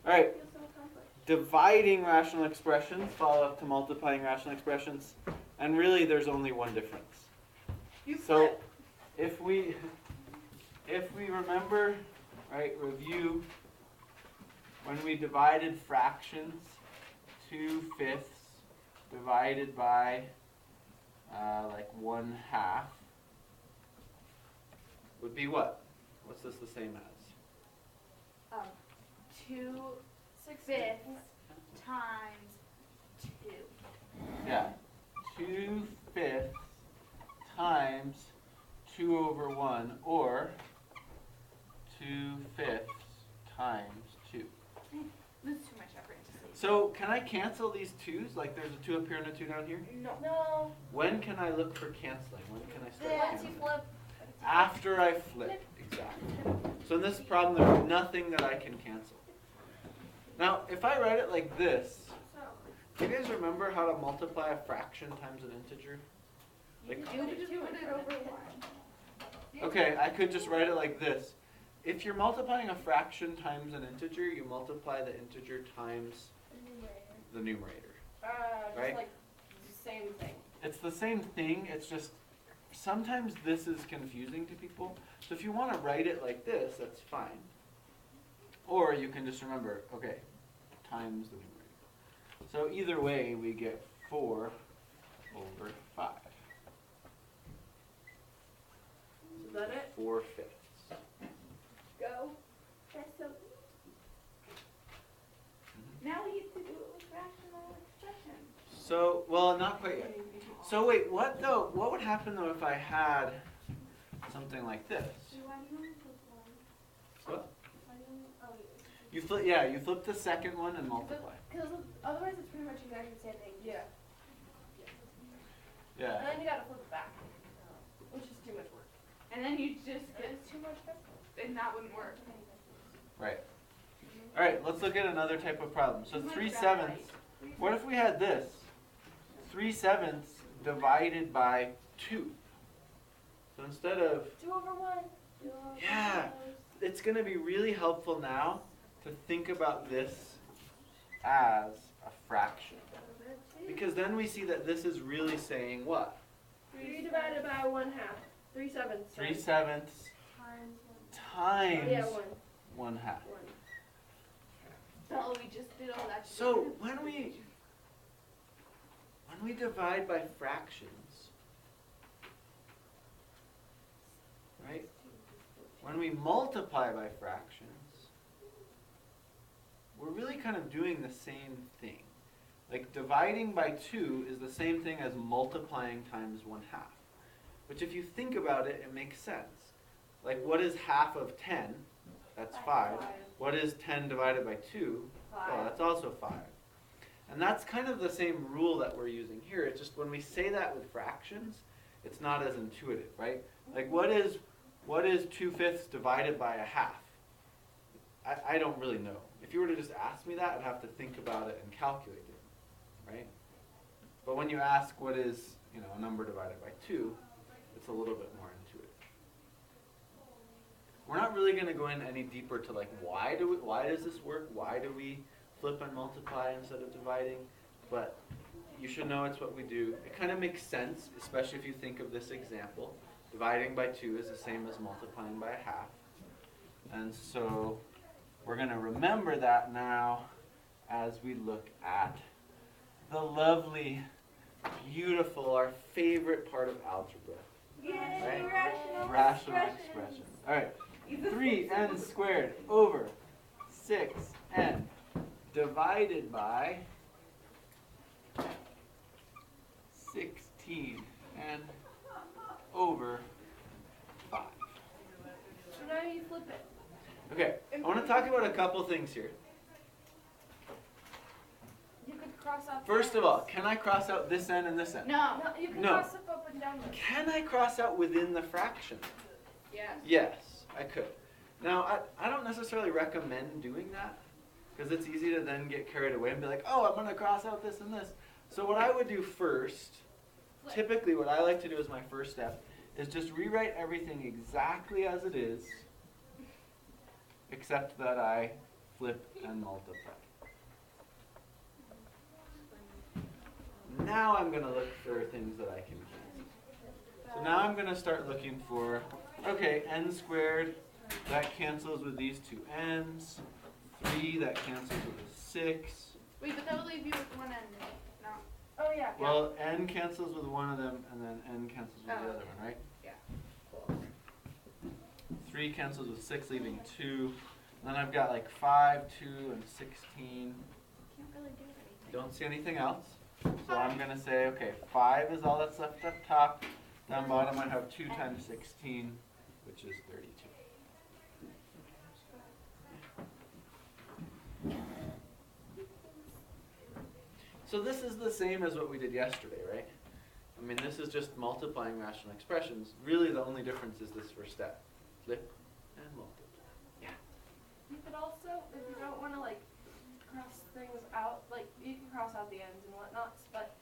All right. Dividing rational expressions follow up to multiplying rational expressions, and really there's only one difference. So if we remember, right, review, when we divided fractions, 2/5 divided by like 1/2 would be what? What's this the same as? 2/6 times 2. Yeah, 2/5 times 2/1, or 2/5 times 2. This is too much effort to see. So can I cancel these 2's? Like there's a 2 up here and a 2 down here? No. When can I look for canceling? When can I start Once you canceling? flip. After I flip, exactly. So in this problem, there's nothing that I can cancel. Now, if I write it like this, do you guys remember how to multiply a fraction times an integer? Like, okay, I could just write it like this. If you're multiplying a fraction times an integer, you multiply the integer times the numerator. Right? Just like the same thing. It's the same thing, it's just sometimes this is confusing to people. So if you want to write it like this, that's fine. Or you can just remember, okay, times the numerator. So either way, we get 4/5. Is that it? 4/5. Go. That's so easy. Now we get to do it with rational expressions. So, well, not quite yet. So wait, what though? What would happen though if I had something like this? What? You flip, yeah, you flip the second one and multiply. Because otherwise it's pretty much exactly the same thing. Yeah. Yeah. And then you gotta flip it back, which is too much work. And then you just get, It's too much effort. and that wouldn't work. Right. All right, let's look at another type of problem. So 3/7. What if we had this? 3/7 divided by 2. So instead of, 2/1. yeah, it's going to be really helpful now to think about this as a fraction. Because then we see that this is really saying what? 3 divided by 1/2. 3/7. 3/7 times Yeah, 1/2. 1. So we just did all that. So when we divide by fractions, right? When we multiply by fractions, we're really kind of doing the same thing. Like dividing by 2 is the same thing as multiplying times 1/2. Which if you think about it, it makes sense. Like what is half of 10? That's 5. What is 10 divided by 2? Oh, that's also 5. And that's kind of the same rule that we're using here. It's just when we say that with fractions, it's not as intuitive, right? Like what is 2/5 divided by 1/2? I don't really know. If you were to just ask me that, I'd have to think about it and calculate it, right? But when you ask what is, a number divided by 2, it's a little bit more intuitive. We're not really going to go in any deeper to like why does this work? Why do we flip and multiply instead of dividing? But you should know it's what we do. It kind of makes sense, especially if you think of this example. Dividing by 2 is the same as multiplying by 1/2. And so we're going to remember that now as we look at the lovely, beautiful, our favorite part of algebra. Yay, Right? rational Rational expression. All right. 3n squared over 6n divided by 16n over 5. So now you flip it. Okay, I want to talk about a couple things here. You could cross out. First of all, can I cross out this n and this n? No. No, you can No. cross up and down. Can I cross out within the fraction? Yes. Yes, I could. Now, I don't necessarily recommend doing that because it's easy to then get carried away and be like, oh, I'm going to cross out this and this. So what I would do first, typically what I like to do as my first step, is just rewrite everything exactly as it is, except that I flip and multiply. Now I'm going to look for things that I can cancel. So now I'm going to start looking for, okay, n squared, that cancels with these two n's. 3, that cancels with a 6. Wait, but that will leave you with one end, not. Oh yeah. Well, n cancels with one of them, and then n cancels with the other one, right? Yeah. Cool. 3 cancels with 6, leaving 2. And then I've got like 5, 2, and 16. Can't really do anything. Don't see anything else. So I'm going to say, okay, 5 is all that's left up top. Down bottom I have 2 times 16, which is 32. So this is the same as what we did yesterday, right? I mean, this is just multiplying rational expressions. Really, the only difference is this first step. Flip and multiply. Yeah. You could also, if you don't want to like cross things out, like you can cross out the ends and whatnots, but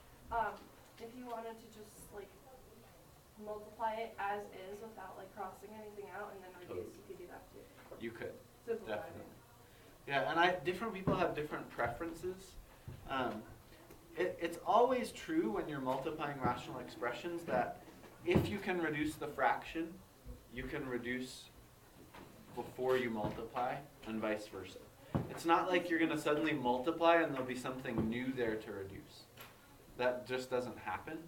if you wanted to just like multiply it as is without like crossing anything out and then reduce, you could do that too. You could. Simplify it. Definitely. Yeah, and different people have different preferences. It's always true when you're multiplying rational expressions that if you can reduce the fraction, you can reduce before you multiply, and vice versa. It's not like you're going to suddenly multiply and there'll be something new there to reduce. That just doesn't happen.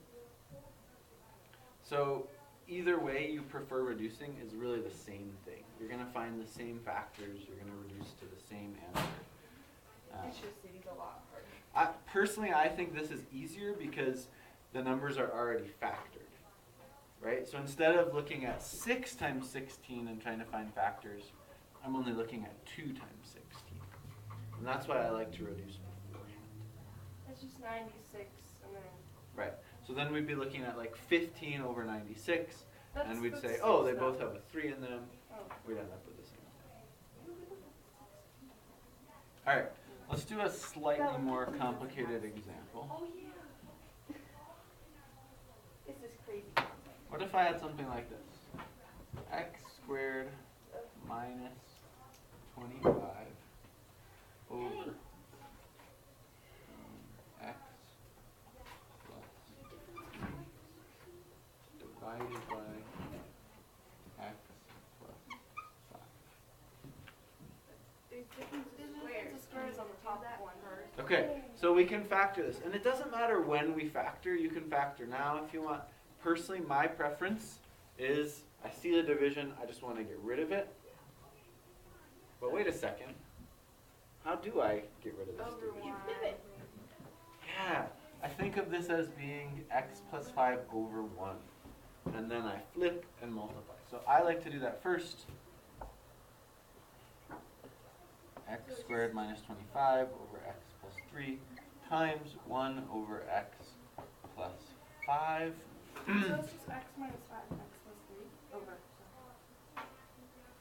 So either way you prefer reducing is really the same thing. You're going to find the same factors, you're going to reduce to the same answer. It's just these a lot harder. Personally, I think this is easier because the numbers are already factored, right? So instead of looking at 6 times 16 and trying to find factors, I'm only looking at 2 times 16. And that's why I like to reduce beforehand. It's just 96 and then. Right. So then we'd be looking at like 15 over 96, That's, and we'd that's say, oh, they six both now. have a 3 in them. Oh. We'd end up with the same thing. All right. Let's do a slightly more complicated example. Oh yeah. This is crazy. What if I had something like this? X squared minus 25 over x plus divided by x plus 5. There's different squares. The squares on the top one. Okay, so we can factor this. And it doesn't matter when we factor, you can factor now if you want. Personally, my preference is, I see the division, I just want to get rid of it. But wait a second. How do I get rid of this Over division? one. pivot. Yeah, I think of this as being x plus 5 over 1. And then I flip and multiply. So I like to do that first. X squared minus 25 over x plus 3 times 1 over x plus 5. So it's just x minus 5 and x plus 3 over.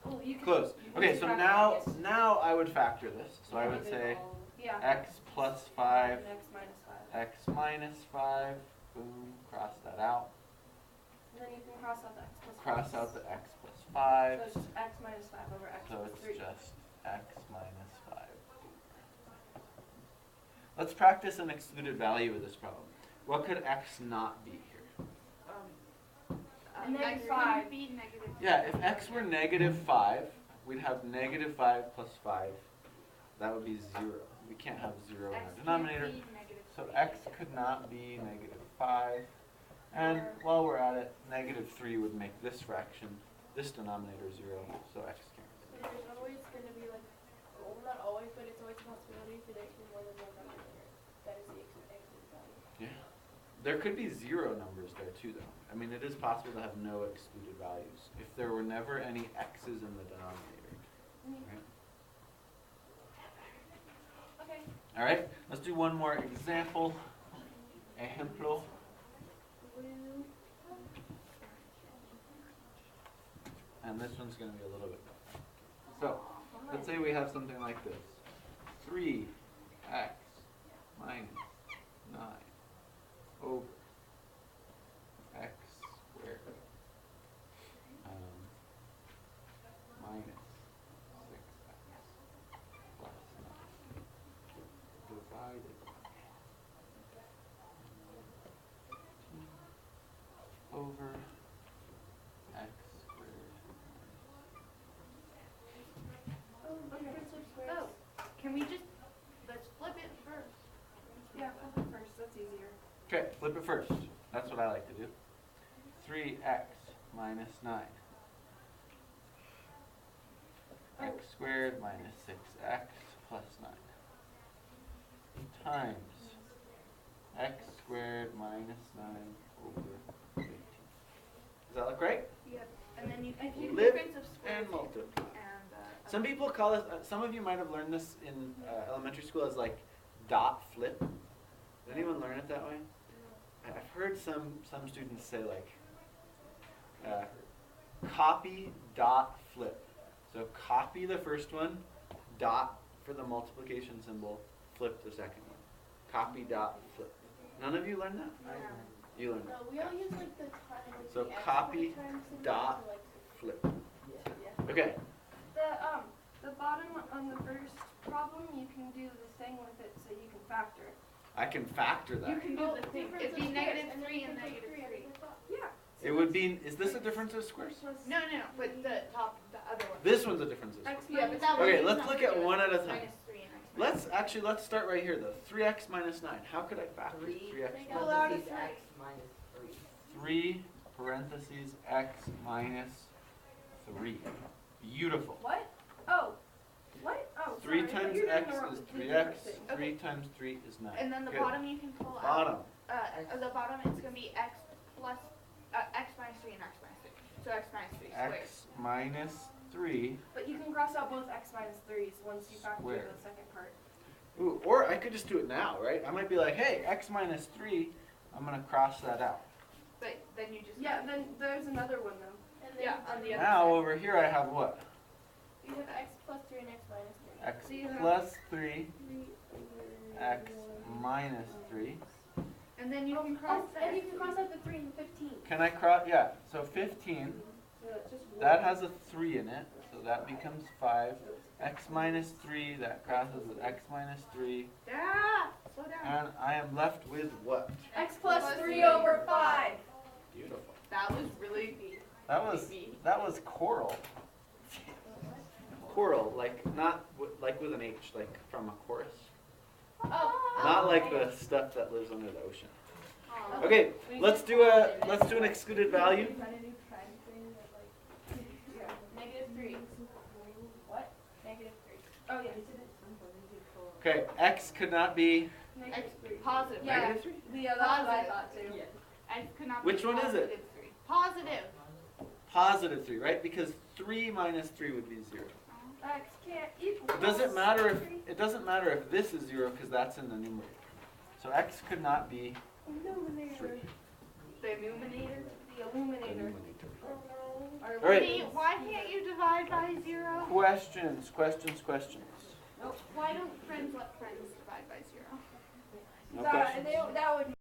Well, you could, Close. you could Okay, so subtract now this. now I would factor this. So I Yeah, would we say did all- yeah. x plus 5, And x minus 5. x minus 5, boom, cross that out. And then you can cross out the x plus 5. Cross out the x plus 5. So it's just x minus 5 over x So plus it's 3. just x minus 5. Let's practice an excluded value with this problem. What could x not be here? Negative X 5. would be negative. Yeah, if x were negative 5, we'd have negative 5 plus 5. That would be 0. We can't have 0 in X our can't denominator. be negative So 3. x could not be negative 5. And while we're at it, negative 3 would make this fraction, this denominator 0, so x can't. So there's always going to be like, well, not always, but it's always a possibility for there to be more than one number there. That is the exit value. Yeah. There could be 0 numbers there too, though. I mean, it is possible to have no excluded values if there were never any x's in the denominator. Right? Okay. All right, let's do one more example. Ejemplo. And this one's going to be a little bit better. So, let's say we have something like this. 3x minus 9 over x squared minus 6x plus over x squared. Difference of squares. Oh, can we just, let's flip it first. Yeah, flip it first, that's easier. Okay, flip it first. That's what I like to do. 3x minus 9. X squared minus 6x plus 9. Times x squared minus 9 over 18. Does that look right? Yep. And then you can do Flip difference of squares. and multiply. And, Some people call it, some of you might have learned this in elementary school as like dot flip. Did anyone learn it that way? I've heard some students say like copy dot flip. So copy the first one, dot for the multiplication symbol, flip the second one. Copy dot flip. None of you learned that? You learned No, that. we all use like the time. Like So the X copy, time symbol dot, to, like, flip. yeah. Okay. The bottom on the first problem, you can do the thing with it so you can factor. I can factor that. you can do the thing. Difference It'd of be squares, negative and then 3 you and can take negative 3 out of 3. the top. Yeah. It would be, is this a difference of squares? No, but the top, the other one. This one's a difference of squares. X Yeah, minus but that one Okay, is let's not look at good. one at a time. Minus 3 and X minus Let's start right here though. 3x minus 9. How could I factor 3x Take minus out out the of 3. X minus 3. 3 parentheses x minus 3. Beautiful. What? Oh. What? Oh, 3 sorry, I thought times you were doing x the wrong- is the 3x. different thing. 3 times 3 is 9. And then the Good. bottom you can pull out. Bottom. At the bottom it's going to be x plus, x minus 3 and x minus 3. So x minus 3 squared. X minus 3. But you can cross out both x minus 3s once you factor Squared. the second part. Ooh, or I could just do it now, right? I might be like, hey, x minus 3, I'm going to cross that out. But then you just Yeah, then there's another one though. And then Yeah, on the other Now side. over here I have what? you have x plus 3 and x minus 3. X So you have plus 3, 3 over x 1. minus 3. And then you can cross Oh, and you can cross out the 3 and 15. Can I cross? Yeah, so 15, So it's just that has a 3 in it, so that becomes 5. X minus 3, that crosses with x minus 3. Ah, slow down. And I am left with what? x plus Plus 3 3 over 5. Beautiful. That was really That was choral. Choral, like not like with an H, like from a chorus. Oh. Not like the stuff that lives under the ocean. Oh. Okay, let's do an excluded value. Negative 3. What? Negative 3. Oh yeah. Okay, x could not be Negative 3. Positive. Yeah. negative 3. Yeah, that's what I Positive. thought too. X could not Which be one is it? positive 3. Positive. Positive 3, right? Because 3 minus 3 would be 0. X can't equal. It doesn't matter if this is 0 because that's in the numerator. So x could not be 3. The illuminator. The illuminator. Or All right. See, why can't you divide by 0? Questions. Why don't friends let friends divide by 0? No questions? That would